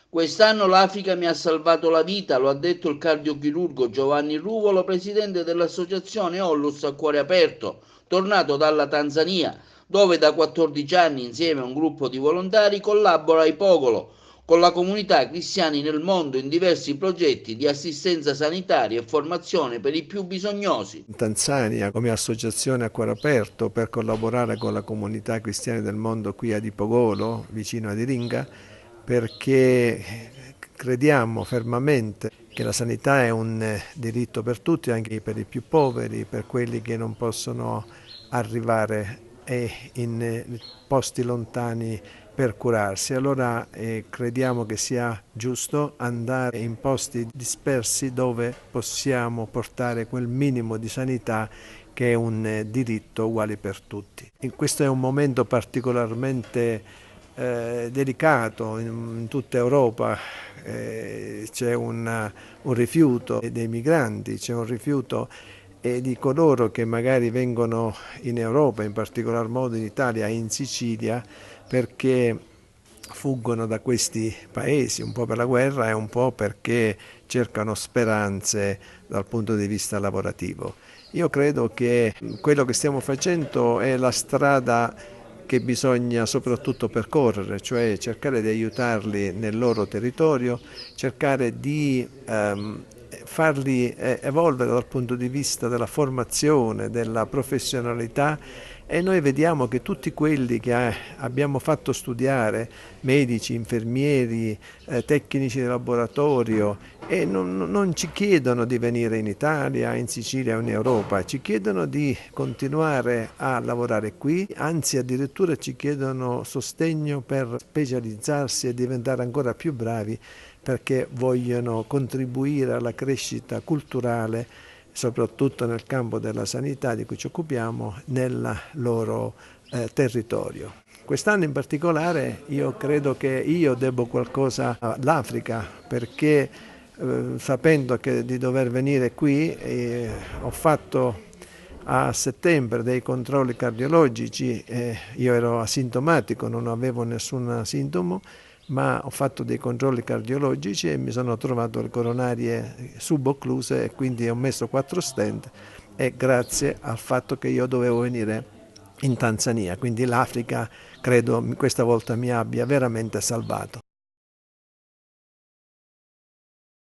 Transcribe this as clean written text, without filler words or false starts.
Quest'anno l'Africa mi ha salvato la vita, lo ha detto il cardiochirurgo Giovanni Ruvolo, presidente dell'associazione Ollus a Cuore Aperto, tornato dalla Tanzania, dove da 14 anni insieme a un gruppo di volontari collabora a Ipogolo con la comunità cristiani nel mondo in diversi progetti di assistenza sanitaria e formazione per i più bisognosi. In Tanzania come associazione a cuore aperto per collaborare con la comunità cristiana del mondo qui a Dipogolo, vicino ad Iringa, perché crediamo fermamente che la sanità è un diritto per tutti, anche per i più poveri, per quelli che non possono arrivare in posti lontani per curarsi. Allora crediamo che sia giusto andare in posti dispersi dove possiamo portare quel minimo di sanità che è un diritto uguale per tutti. Questo è un momento particolarmente delicato in tutta Europa, c'è un rifiuto dei migranti, c'è un rifiuto di coloro che magari vengono in Europa, in particolar modo in Italia e in Sicilia, perché fuggono da questi paesi, un po' per la guerra e un po' perché cercano speranze dal punto di vista lavorativo. Io credo che quello che stiamo facendo è la strada che bisogna soprattutto percorrere, cioè cercare di aiutarli nel loro territorio, cercare di farli evolvere dal punto di vista della formazione, della professionalità, e noi vediamo che tutti quelli che abbiamo fatto studiare, medici, infermieri, tecnici di laboratorio, e non ci chiedono di venire in Italia, in Sicilia o in Europa, ci chiedono di continuare a lavorare qui, anzi addirittura ci chiedono sostegno per specializzarsi e diventare ancora più bravi perché vogliono contribuire alla crescita culturale, soprattutto nel campo della sanità di cui ci occupiamo, nel loro territorio. Quest'anno in particolare io credo che io debbo qualcosa all'Africa perché sapendo di dover venire qui ho fatto a settembre dei controlli cardiologici, io ero asintomatico, non avevo nessun sintomo, ma ho fatto dei controlli cardiologici e mi sono trovato le coronarie suboccluse e quindi ho messo 4 stent e grazie al fatto che io dovevo venire in Tanzania, quindi l'Africa credo questa volta mi abbia veramente salvato.